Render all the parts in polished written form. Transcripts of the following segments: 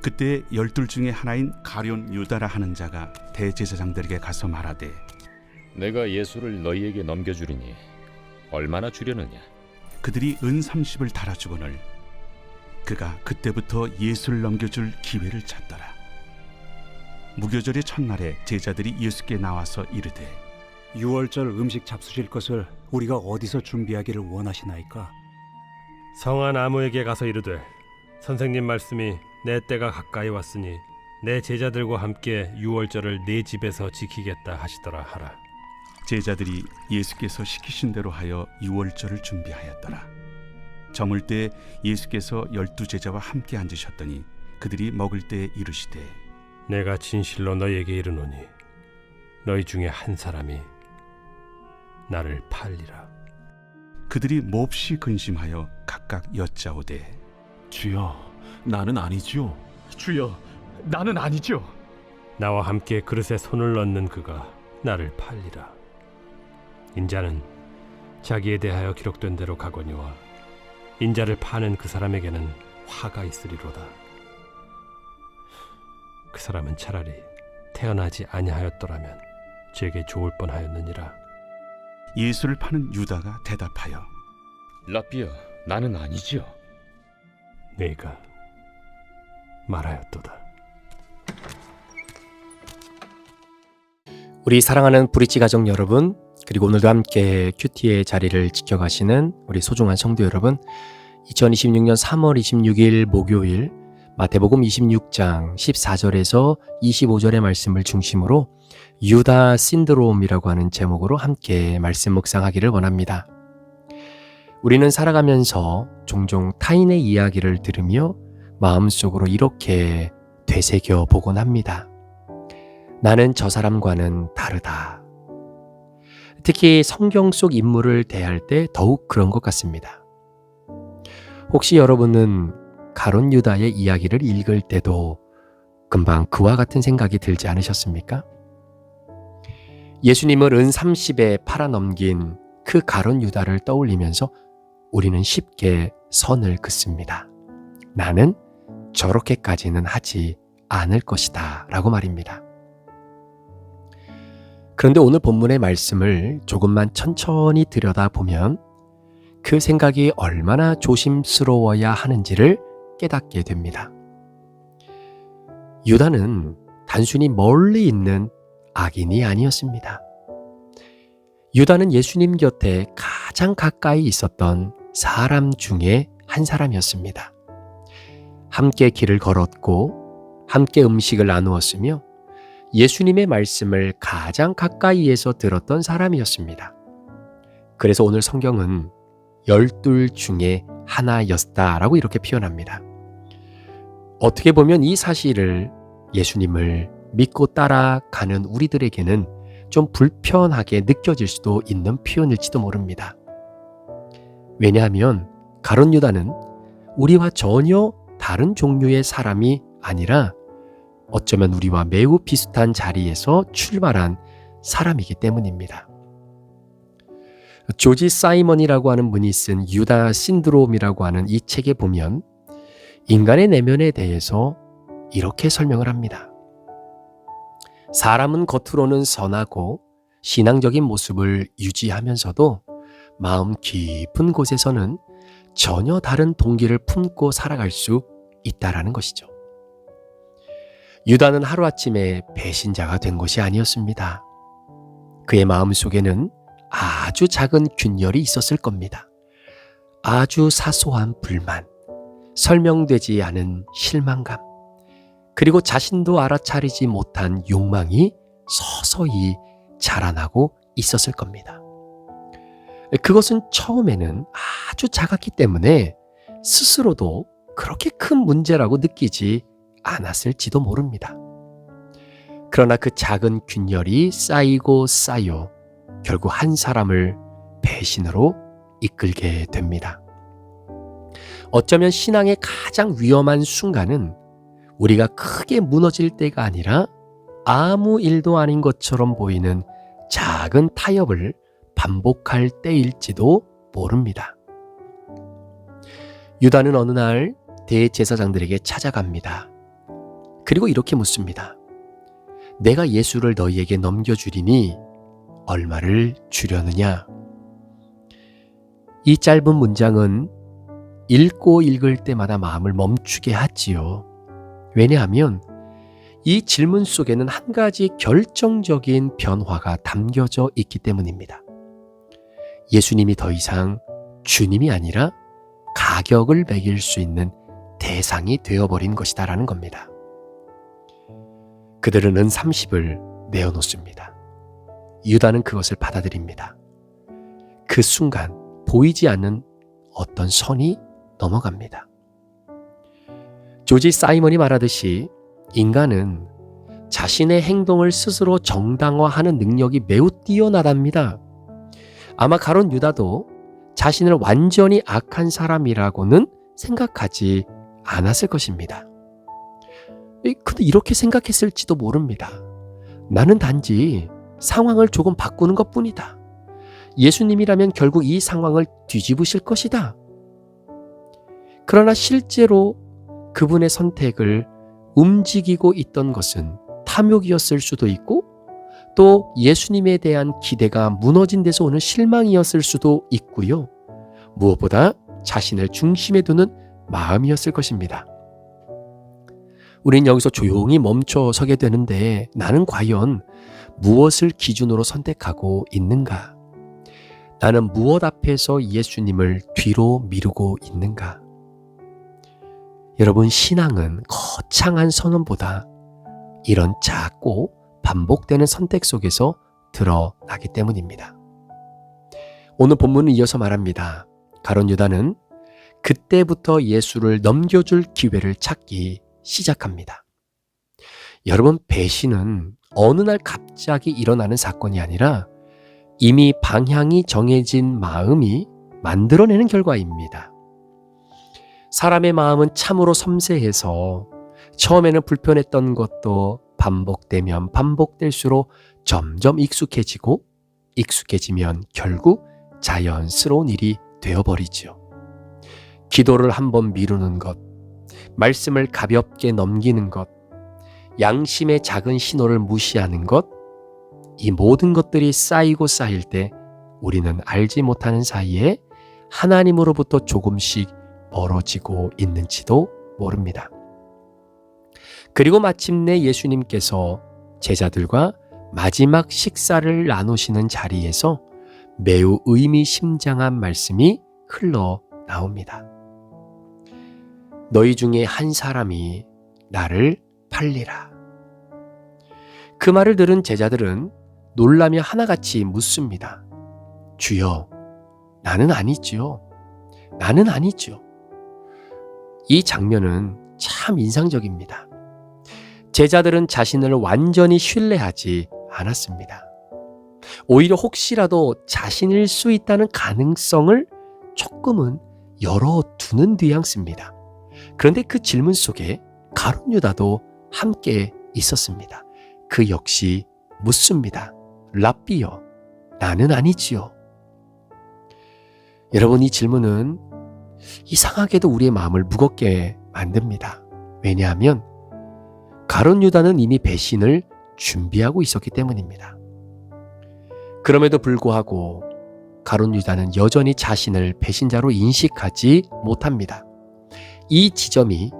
그때 12 중에 하나인 가룟 유다라 하는 자가 대제사장들에게 가서 말하되, 내가 예수를 너희에게 넘겨주리니 얼마나 주려느냐? 그들이 은 30을 달아주거늘 그가 그때부터 예수를 넘겨줄 기회를 찾더라. 무교절의 첫날에 제자들이 예수께 나와서 이르되, 유월절 음식 잡수실 것을 우리가 어디서 준비하기를 원하시나이까? 성한 아무에게 가서 이르되, 선생님 말씀이 내 때가 가까이 왔으니 내 제자들과 함께 유월절을 내 집에서 지키겠다 하시더라 하라. 제자들이 예수께서 시키신 대로 하여 유월절을 준비하였더라. 저물 때 예수께서 12 제자와 함께 앉으셨더니 그들이 먹을 때 이르시되, 내가 진실로 너희에게 이르노니 너희 중에 한 사람이 나를 팔리라. 그들이 몹시 근심하여 각각 여짜오되, 주여, 나는 아니지요. 주여, 나는 아니죠. 나와 함께 그릇에 손을 넣는 그가 나를 팔리라. 인자는 자기에 대하여 기록된 대로 가거니와 인자를 파는 그 사람에게는 화가 있으리로다. 그 사람은 차라리 태어나지 아니하였더라면 제게 좋을 뻔하였느니라. 예수를 파는 유다가 대답하여, 라비야, 나는 아니지요. 네가 말하였도다. 우리 사랑하는 브릿지 가족 여러분, 그리고 오늘도 함께 큐티의 자리를 지켜가시는 우리 소중한 성도 여러분, 2026년 3월 26일 목요일 마태복음 26장 14절에서 25절의 말씀을 중심으로 유다 신드롬이라고 하는 제목으로 함께 말씀 묵상하기를 원합니다. 우리는 살아가면서 종종 타인의 이야기를 들으며 마음속으로 이렇게 되새겨 보곤 합니다. 나는 저 사람과는 다르다. 특히 성경 속 인물을 대할 때 더욱 그런 것 같습니다. 혹시 여러분은 가룟 유다의 이야기를 읽을 때도 금방 그와 같은 생각이 들지 않으셨습니까? 예수님을 은 30에 팔아넘긴 그 가룟 유다를 떠올리면서 우리는 쉽게 선을 긋습니다. 나는 저렇게까지는 하지 않을 것이다 라고 말입니다. 그런데 오늘 본문의 말씀을 조금만 천천히 들여다보면 그 생각이 얼마나 조심스러워야 하는지를 깨닫게 됩니다. 유다는 단순히 멀리 있는 악인이 아니었습니다. 유다는 예수님 곁에 가장 가까이 있었던 사람 중에 한 사람이었습니다. 함께 길을 걸었고 함께 음식을 나누었으며 예수님의 말씀을 가장 가까이에서 들었던 사람이었습니다. 그래서 오늘 성경은 12 중에 하나였다라고 이렇게 표현합니다. 어떻게 보면 이 사실을 예수님을 믿고 따라가는 우리들에게는 좀 불편하게 느껴질 수도 있는 표현일지도 모릅니다. 왜냐하면 가룟 유다는 우리와 전혀 다른 종류의 사람이 아니라 어쩌면 우리와 매우 비슷한 자리에서 출발한 사람이기 때문입니다. 조지 사이먼이라고 하는 분이 쓴 유다 신드롬이라고 하는 이 책에 보면 인간의 내면에 대해서 이렇게 설명을 합니다. 사람은 겉으로는 선하고 신앙적인 모습을 유지하면서도 마음 깊은 곳에서는 전혀 다른 동기를 품고 살아갈 수 있다라는 것이죠. 유다는 하루아침에 배신자가 된 것이 아니었습니다. 그의 마음속에는 아주 작은 균열이 있었을 겁니다. 아주 사소한 불만, 설명되지 않은 실망감, 그리고 자신도 알아차리지 못한 욕망이 서서히 자라나고 있었을 겁니다. 그것은 처음에는 아주 작았기 때문에 스스로도 그렇게 큰 문제라고 느끼지 않았을지도 모릅니다. 그러나 그 작은 균열이 쌓이고 쌓여 결국 한 사람을 배신으로 이끌게 됩니다. 어쩌면 신앙의 가장 위험한 순간은 우리가 크게 무너질 때가 아니라 아무 일도 아닌 것처럼 보이는 작은 타협을 반복할 때일지도 모릅니다. 유다는 어느 날 대제사장들에게 찾아갑니다. 그리고 이렇게 묻습니다. 내가 예수를 너희에게 넘겨주리니 얼마를 주려느냐? 이 짧은 문장은 읽고 읽을 때마다 마음을 멈추게 하지요. 왜냐하면 이 질문 속에는 한 가지 결정적인 변화가 담겨져 있기 때문입니다. 예수님이 더 이상 주님이 아니라 가격을 매길 수 있는 대상이 되어버린 것이다라는 겁니다. 그들은 은 30을 내어놓습니다. 유다는 그것을 받아들입니다. 그 순간 보이지 않는 어떤 선이 넘어갑니다. 조지 사이먼이 말하듯이 인간은 자신의 행동을 스스로 정당화하는 능력이 매우 뛰어나답니다. 아마 가룟 유다도 자신을 완전히 악한 사람이라고는 생각하지 않았을 것입니다. 근데 이렇게 생각했을지도 모릅니다. 나는 단지 상황을 조금 바꾸는 것뿐이다. 예수님이라면 결국 이 상황을 뒤집으실 것이다. 그러나 실제로 그분의 선택을 움직이고 있던 것은 탐욕이었을 수도 있고 또 예수님에 대한 기대가 무너진 데서 오는 실망이었을 수도 있고요. 무엇보다 자신을 중심에 두는 마음이었을 것입니다. 우린 여기서 조용히 멈춰 서게 되는데 나는 과연 무엇을 기준으로 선택하고 있는가? 나는 무엇 앞에서 예수님을 뒤로 미루고 있는가? 여러분, 신앙은 거창한 선언보다 이런 작고 반복되는 선택 속에서 드러나기 때문입니다. 오늘 본문은 이어서 말합니다. 가룟 유다는 그때부터 예수를 넘겨줄 기회를 찾기 시작합니다. 여러분, 배신은 어느 날 갑자기 일어나는 사건이 아니라 이미 방향이 정해진 마음이 만들어내는 결과입니다. 사람의 마음은 참으로 섬세해서 처음에는 불편했던 것도 반복되면 반복될수록 점점 익숙해지고 익숙해지면 결국 자연스러운 일이 되어버리죠. 기도를 한번 미루는 것, 말씀을 가볍게 넘기는 것, 양심의 작은 신호를 무시하는 것, 이 모든 것들이 쌓이고 쌓일 때 우리는 알지 못하는 사이에 하나님으로부터 조금씩 멀어지고 있는지도 모릅니다. 그리고 마침내 예수님께서 제자들과 마지막 식사를 나누시는 자리에서 매우 의미심장한 말씀이 흘러나옵니다. 너희 중에 한 사람이 나를 팔리라. 그 말을 들은 제자들은 놀라며 하나같이 묻습니다. 주여, 나는 아니지요. 나는 아니지요. 이 장면은 참 인상적입니다. 제자들은 자신을 완전히 신뢰하지 않았습니다. 오히려 혹시라도 자신일 수 있다는 가능성을 조금은 열어두는 뉘앙스입니다. 그런데 그 질문 속에 가룟 유다도 함께 있었습니다. 그 역시 묻습니다. 랍비여, 나는 아니지요. 여러분, 이 질문은 이상하게도 우리의 마음을 무겁게 만듭니다. 왜냐하면 가룟 유다는 이미 배신을 준비하고 있었기 때문입니다. 그럼에도 불구하고 가룟 유다는 여전히 자신을 배신자로 인식하지 못합니다. 이 지점이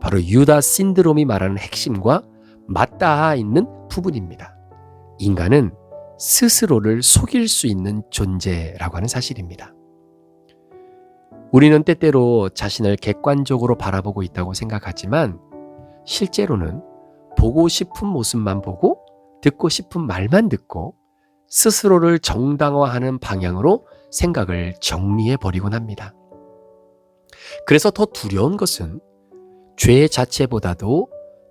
바로 유다 신드롬이 말하는 핵심과 맞닿아 있는 부분입니다. 인간은 스스로를 속일 수 있는 존재라고 하는 사실입니다. 우리는 때때로 자신을 객관적으로 바라보고 있다고 생각하지만 실제로는 보고 싶은 모습만 보고 듣고 싶은 말만 듣고 스스로를 정당화하는 방향으로 생각을 정리해버리곤 합니다. 그래서 더 두려운 것은 죄 자체보다도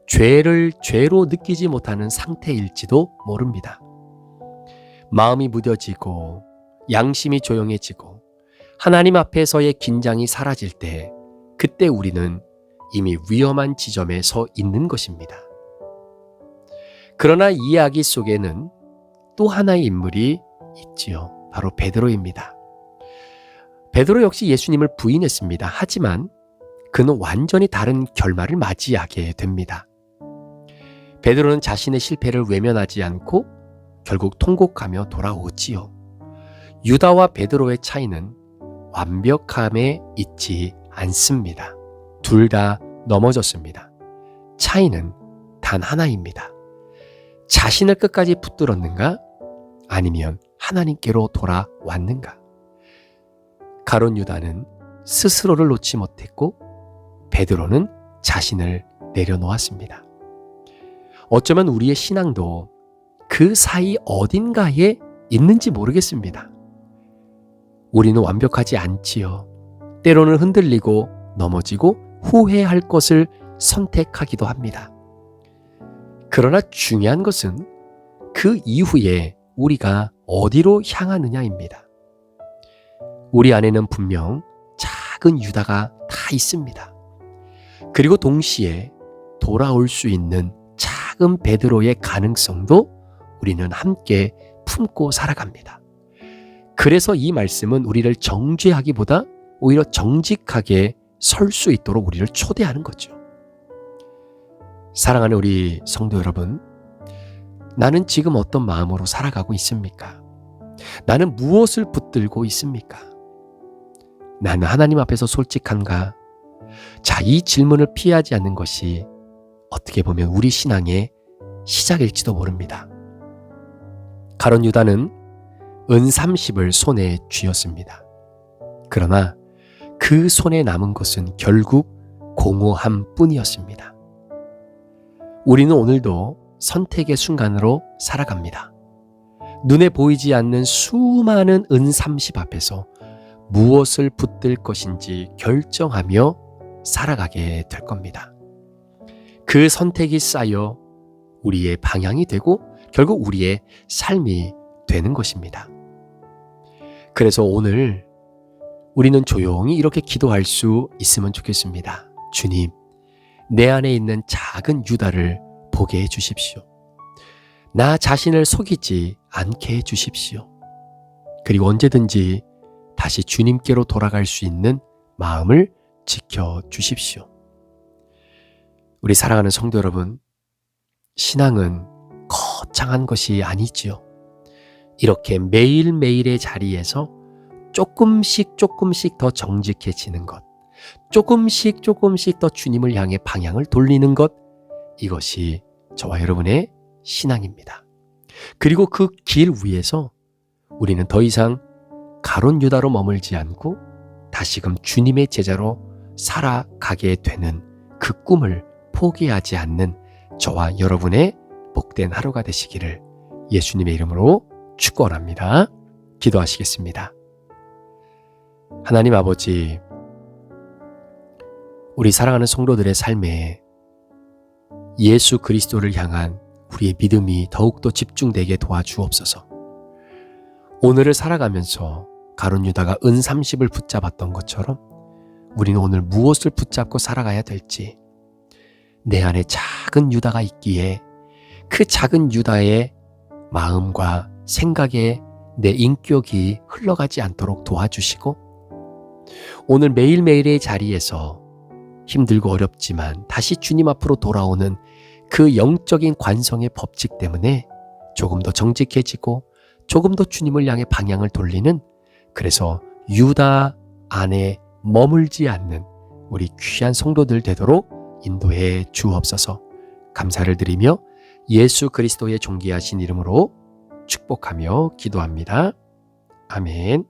죄를 죄로 느끼지 못하는 상태일지도 모릅니다. 마음이 무뎌지고 양심이 조용해지고 하나님 앞에서의 긴장이 사라질 때 그때 우리는 이미 위험한 지점에 서 있는 것입니다. 그러나 이 이야기 속에는 또 하나의 인물이 있지요. 바로 베드로입니다. 베드로 역시 예수님을 부인했습니다. 하지만 그는 완전히 다른 결말을 맞이하게 됩니다. 베드로는 자신의 실패를 외면하지 않고 결국 통곡하며 돌아오지요. 유다와 베드로의 차이는 완벽함에 있지 않습니다. 둘 다 넘어졌습니다. 차이는 단 하나입니다. 자신을 끝까지 붙들었는가? 아니면 하나님께로 돌아왔는가? 가룟 유다는 스스로를 놓지 못했고 베드로는 자신을 내려놓았습니다. 어쩌면 우리의 신앙도 그 사이 어딘가에 있는지 모르겠습니다. 우리는 완벽하지 않지요. 때로는 흔들리고 넘어지고 후회할 것을 선택하기도 합니다. 그러나 중요한 것은 그 이후에 우리가 어디로 향하느냐입니다. 우리 안에는 분명 작은 유다가 다 있습니다. 그리고 동시에 돌아올 수 있는 작은 베드로의 가능성도 우리는 함께 품고 살아갑니다. 그래서 이 말씀은 우리를 정죄하기보다 오히려 정직하게 설 수 있도록 우리를 초대하는 거죠. 사랑하는 우리 성도 여러분, 나는 지금 어떤 마음으로 살아가고 있습니까? 나는 무엇을 붙들고 있습니까? 나는 하나님 앞에서 솔직한가? 자, 이 질문을 피하지 않는 것이 어떻게 보면 우리 신앙의 시작일지도 모릅니다. 가룟 유다는 은 30을 손에 쥐었습니다. 그러나 그 손에 남은 것은 결국 공허함 뿐이었습니다. 우리는 오늘도 선택의 순간으로 살아갑니다. 눈에 보이지 않는 수많은 은 30 앞에서 무엇을 붙들 것인지 결정하며 살아가게 될 겁니다. 그 선택이 쌓여 우리의 방향이 되고 결국 우리의 삶이 되는 것입니다. 그래서 오늘 우리는 조용히 이렇게 기도할 수 있으면 좋겠습니다. 주님, 내 안에 있는 작은 유다를 보게 해주십시오. 나 자신을 속이지 않게 해주십시오. 그리고 언제든지 다시 주님께로 돌아갈 수 있는 마음을 지켜주십시오. 우리 사랑하는 성도 여러분, 신앙은 거창한 것이 아니지요. 이렇게 매일매일의 자리에서 조금씩 더 정직해지는 것, 조금씩 더 주님을 향해 방향을 돌리는 것, 이것이 저와 여러분의 신앙입니다. 그리고 그 길 위에서 우리는 더 이상 가룟 유다로 머물지 않고 다시금 주님의 제자로 살아가게 되는 그 꿈을 포기하지 않는 저와 여러분의 복된 하루가 되시기를 예수님의 이름으로 축원합니다. 기도하시겠습니다. 하나님 아버지, 우리 사랑하는 성도들의 삶에 예수 그리스도를 향한 우리의 믿음이 더욱더 집중되게 도와주옵소서. 오늘을 살아가면서 가룟 유다가 은 30을 붙잡았던 것처럼 우리는 오늘 무엇을 붙잡고 살아가야 될지, 내 안에 작은 유다가 있기에 그 작은 유다의 마음과 생각에 내 인격이 흘러가지 않도록 도와주시고, 오늘 매일매일의 자리에서 힘들고 어렵지만 다시 주님 앞으로 돌아오는 그 영적인 관성의 법칙 때문에 조금 더 정직해지고 조금 더 주님을 향해 방향을 돌리는, 그래서 유다 안에 머물지 않는 우리 귀한 성도들 되도록 인도해 주옵소서. 감사를 드리며 예수 그리스도의 존귀하신 이름으로 축복하며 기도합니다. 아멘.